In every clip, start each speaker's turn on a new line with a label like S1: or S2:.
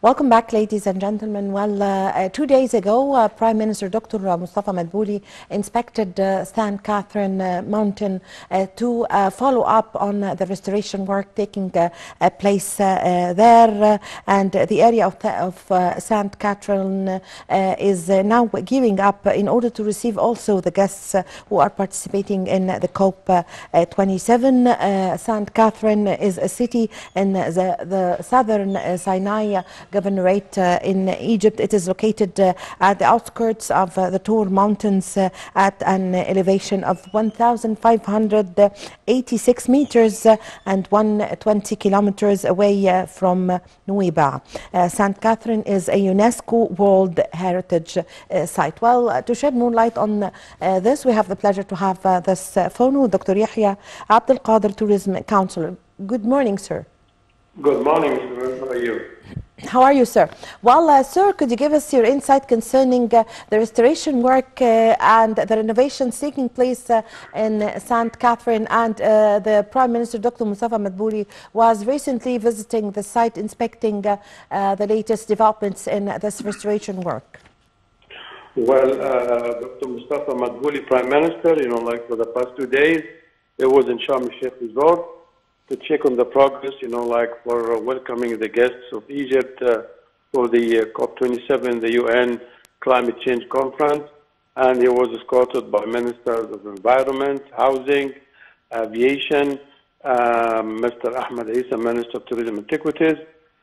S1: Welcome back, ladies and gentlemen. Well, 2 days ago, Prime Minister Dr. Mustafa Madbouli inspected St. Catherine Mountain to follow up on the restoration work taking place there. And the area of St. Catherine is now gearing up in order to receive also the guests who are participating in the COP27. St. Catherine is a city in the southern Sinai Governorate in Egypt. It is located at the outskirts of the Tour Mountains at an elevation of 1,586 meters and 120 kilometers away from Nuweiba. St. Catherine is a UNESCO World Heritage Site. Well, to shed more light on this, we have the pleasure to have this phone with Dr. Yehya, Abdul, Qader Tourism Councillor. Good morning, sir.
S2: Good morning, sir. How are you?
S1: How are you, sir? Well, sir, could you give us your insight concerning the restoration work and the renovations taking place in St. Catherine? And the Prime Minister, Dr. Mustafa Madbouli, was recently visiting the site, inspecting the latest developments in this restoration work.
S2: Well, Dr. Mustafa Madbouli, Prime Minister, for the past 2 days, it was in Sharm el-Sheikh Resort to check on the progress, for welcoming the guests of Egypt for the COP27, the UN Climate Change Conference. And he was escorted by Ministers of Environment, Housing, Aviation, Mr. Ahmed Isa, Minister of Tourism and Antiquities,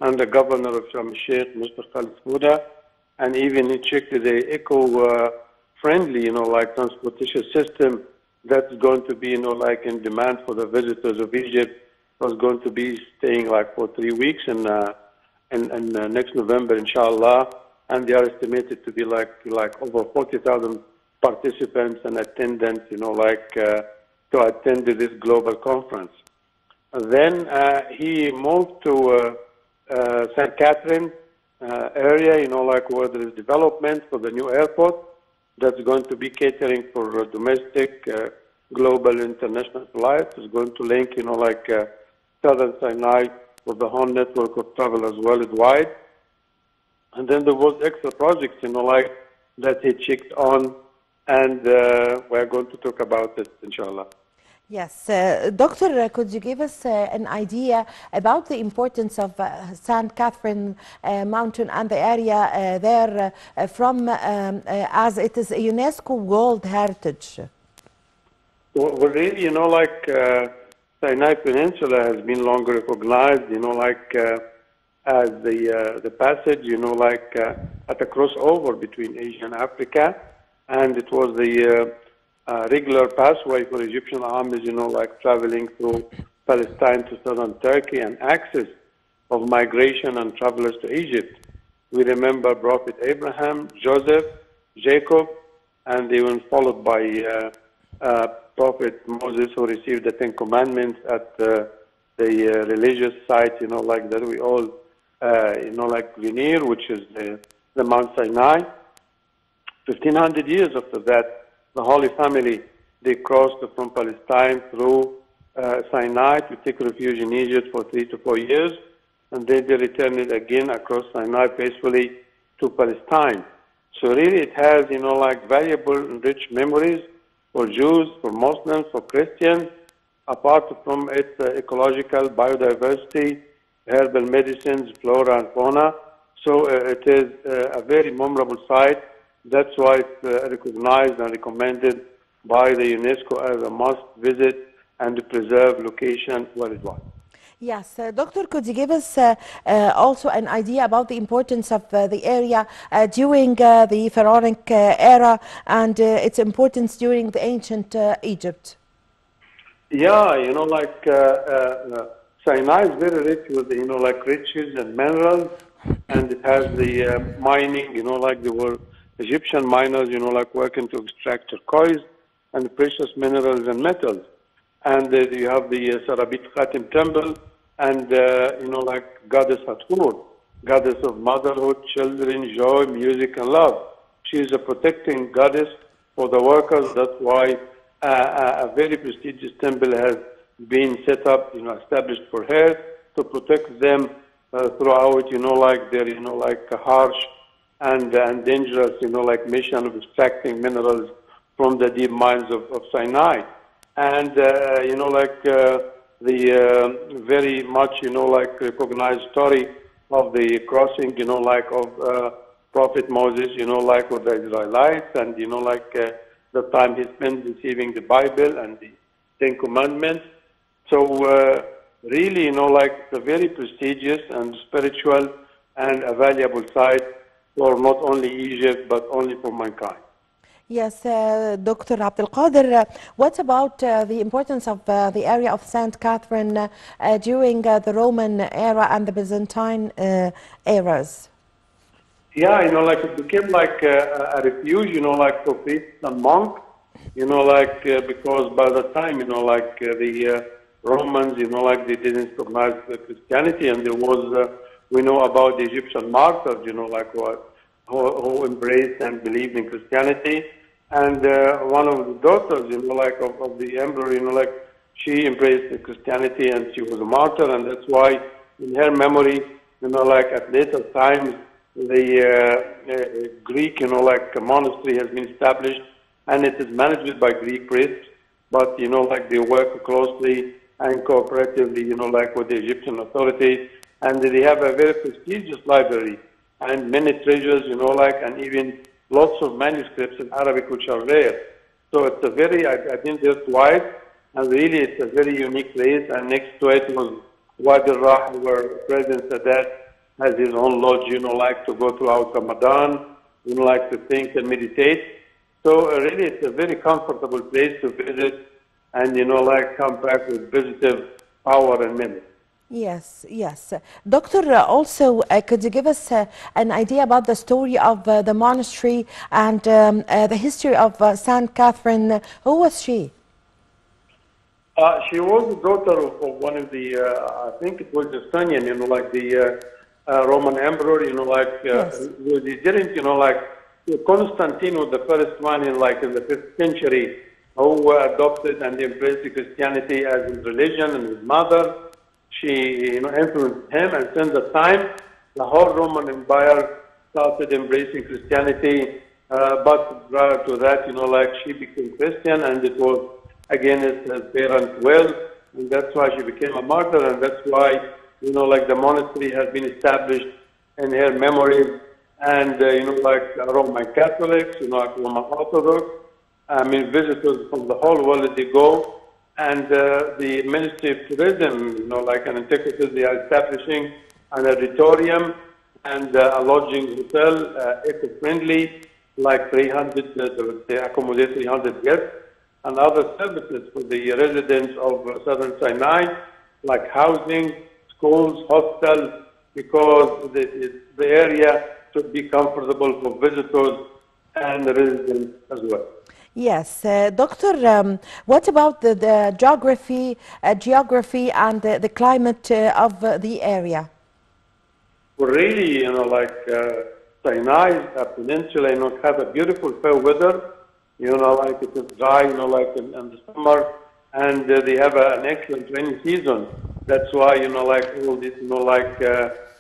S2: and the Governor of Sharm el-Sheikh, Mr. Khalid Fouda. And even he checked the eco-friendly, transportation system that's going to be, in demand for the visitors of Egypt. Was going to be staying for 3 weeks in next November, inshallah, and they are estimated to be over 40,000 participants and attendants, to attend this global conference. And then he moved to St. Catherine area, where there is development for the new airport that's going to be catering for domestic, global, international flights. It's going to link, Southern Sinai for the whole network of travelers worldwide. And then there was extra projects, that he checked on, and we're going to talk about it, inshallah.
S1: Yes. Doctor, could you give us an idea about the importance of St. Catherine Mountain and the area there from, as it is a UNESCO World Heritage?
S2: Well, really, Sinai Peninsula has been long recognized, as the passage, at a crossover between Asia and Africa, and it was the regular pathway for Egyptian armies, traveling through Palestine to southern Turkey, and access of migration and travelers to Egypt. We remember Prophet Abraham, Joseph, Jacob, and they were followed by Prophet Moses, who received the 10 Commandments at the religious site, that we all, veneer, which is the Mount Sinai. 1,500 years after that, the Holy Family, they crossed from Palestine through Sinai to take refuge in Egypt for 3 to 4 years, and then they returned again across Sinai peacefully to Palestine. So really it has, valuable and rich memories for Jews, for Muslims, for Christians, apart from its ecological biodiversity, herbal medicines, flora and fauna. So it is a very memorable site. That's why it's recognized and recommended by the UNESCO as a must-visit and preserve location worldwide.
S1: Yes, Doctor, could you give us also an idea about the importance of the area during the Pharaonic era and its importance during the ancient Egypt?
S2: Yeah, Sinai is very rich with, riches and minerals, and it has the mining, there were Egyptian miners, working to extract turquoise and precious minerals and metals. And you have the Sarabit Khatim temple, and goddess Hathor, goddess of motherhood, children, joy, music, and love. She is a protecting goddess for the workers. That's why a very prestigious temple has been set up, established for her to protect them throughout, like their, like harsh and dangerous, like mission of extracting minerals from the deep mines of cyanide. And, the very much, like recognized story of the crossing, like of Prophet Moses, like with the Israelites, and, like the time he spent receiving the Bible and the Ten Commandments. So really, like it's a very prestigious and spiritual and a valuable site for not only Egypt, but only for mankind.
S1: Yes, Dr. Abdul Qader, what about the importance of the area of St. Catherine during the Roman era and the Byzantine eras?
S2: Yeah, like it became like a refuge, like for priests and monks, like because by the time, like the Romans, like they didn't recognize Christianity, and there was, we know about the Egyptian martyrs, like who embraced and believed in Christianity. And one of the daughters, like of the emperor, like she embraced Christianity and she was a martyr, and that's why in her memory, like at later times, the Greek, like monastery has been established, and it is managed by Greek priests, but, like they work closely and cooperatively, like with the Egyptian authorities, and they have a very prestigious library and many treasures, like, and even lots of manuscripts in Arabic which are rare. So it's a very, I've been there twice, and really it's a very unique place, and next to it was Wadi al-Rah, where President Sadat has his own lodge, like to go throughout Ramadan, like to think and meditate. So really it's a very comfortable place to visit and, like come back with positive power and memory.
S1: Yes, yes. Doctor, also, could you give us an idea about the story of the monastery and the history of St. Catherine? Who was she?
S2: She was the daughter of one of the, I think it was Justinian, like the Roman emperor, like,
S1: Yes.
S2: they didn't, like, Constantine was the first one in, like, in the 5th century who adopted and embraced Christianity as his religion, and his mother, she, influenced him, and since the time, the whole Roman Empire started embracing Christianity, but prior to that, like, she became Christian, and it was against his parents' will, and that's why she became a martyr, and that's why, like, the monastery has been established in her memory, and, like Roman Catholics, like Roman Orthodox, visitors from the whole world, they go, and the Ministry of Tourism, like an antiquities, they are establishing an auditorium and a lodging hotel, eco-friendly, like 300, they accommodate 300 guests, and other services for the residents of Southern Sinai, like housing, schools, hostels, because the area should be comfortable for visitors and residents as well.
S1: Yes, Doctor, what about the geography and the climate of the area?
S2: Well, really, like Sinai Peninsula, have a beautiful fair weather, like it is dry, like in the summer, and they have an excellent rainy season. That's why, like all these, like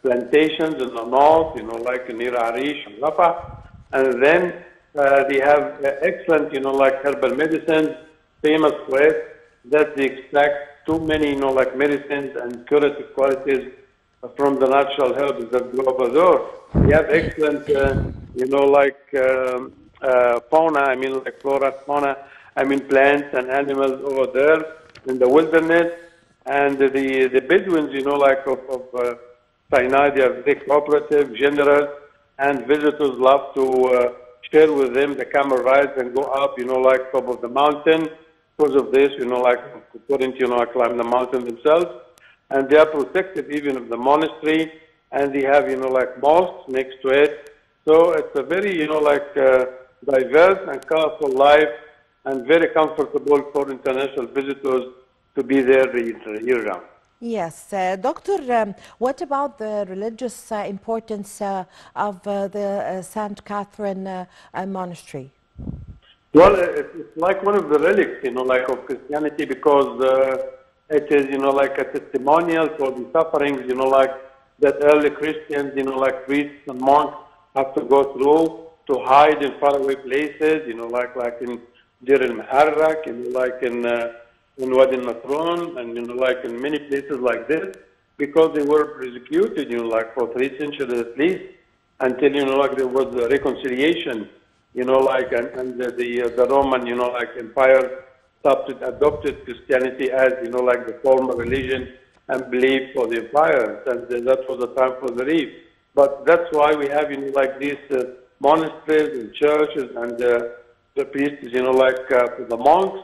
S2: plantations in the north, like near Arish and Rafah, and then they have excellent, like herbal medicines, famous for it, that they extract too many, like medicines and curative qualities from the natural herbs that grow over there. They have excellent, like fauna, like flora, fauna, plants and animals over there in the wilderness. And the Bedouins, like of Sinai, they are very cooperative, generous, and visitors love to share with them the camel rides and go up, like top of the mountain. Because of this, like couldn't, climb the mountain themselves. And they are protected even of the monastery, and they have, like mosques next to it. So it's a very, like diverse and colorful life, and very comfortable for international visitors to be there year round.
S1: Yes, Doctor, what about the religious importance of the St. Catherine Monastery?
S2: Well, it's like one of the relics, like of Christianity, because it is, like a testimonial for the sufferings, like that early Christians, like priests and monks have to go through to hide in faraway places, like in Dir al-Muharrak, like in Wadi al-Natron, and, like in many places like this, because they were persecuted, like for 3 centuries at least, until, like there was a reconciliation, like, and the Roman, like empire adopted Christianity as, like the formal religion and belief for the empire, and that was the time for the relief. But that's why we have, like these monasteries and churches and the priests, like for the monks,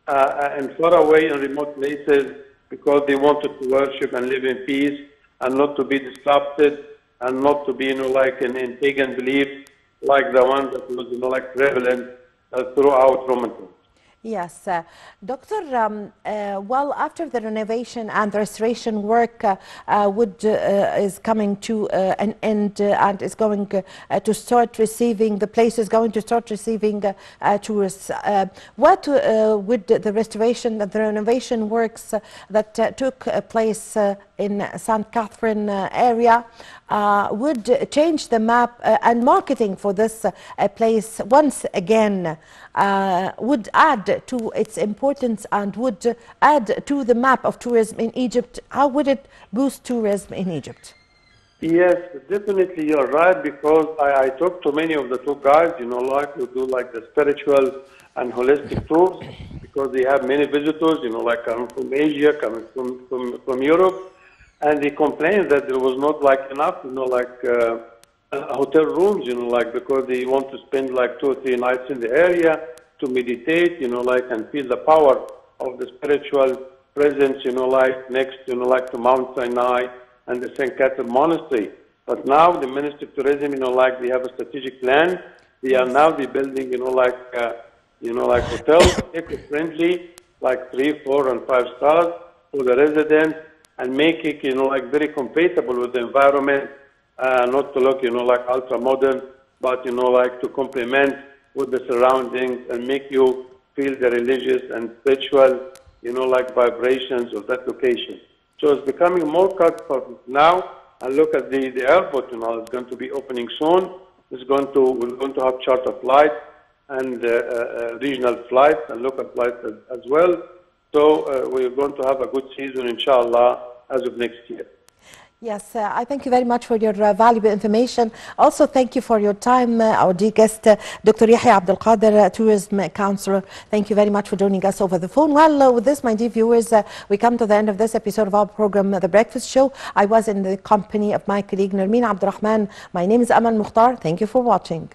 S2: and far away in remote places, because they wanted to worship and live in peace and not to be disrupted and not to be, like in pagan belief, like the one that was, like prevalent throughout Roman times.
S1: Yes, Doctor, well, after the renovation and the restoration work is coming to an end and is going to start receiving, the place is going to start receiving tourists. What would the restoration, the renovation works that took place in St. Catherine area would change the map and marketing for this place once again, would add to its importance and would add to the map of tourism in Egypt? How would it boost tourism in Egypt?
S2: Yes, definitely you're right, because I talked to many of the tour guides, like who do like the spiritual and holistic tours, because they have many visitors, like coming from Asia, coming from Europe, and they complained that there was not like enough, like hotel rooms, like because they want to spend like 2 or 3 nights in the area to meditate, like and feel the power of the spiritual presence, like next, like to Mount Sinai and the St. Catherine Monastery. But now the Ministry of Tourism, like they have a strategic plan. They are now building, like hotels, eco-friendly, like 3, 4, and 5 stars for the residents, and make it, like very compatible with the environment, not to look, like ultra-modern, but, like to complement with the surroundings and make you feel the religious and spiritual, like vibrations of that location. So it's becoming more cultural now, and look at the airport, it's going to be opening soon. We're going to have charter flights and regional flights and local flights as well. So we're going to have a good season, inshallah, as of next year.
S1: Yes, I thank you very much for your valuable information. Also, thank you for your time, our dear guest, Dr. Yehya Abdul Qader, Tourism Counselor. Thank you very much for joining us over the phone. Well, with this, my dear viewers, we come to the end of this episode of our program, The Breakfast Show. I was in the company of my colleague, Nermeen Abdurrahman. My name is Amal Mukhtar. Thank you for watching.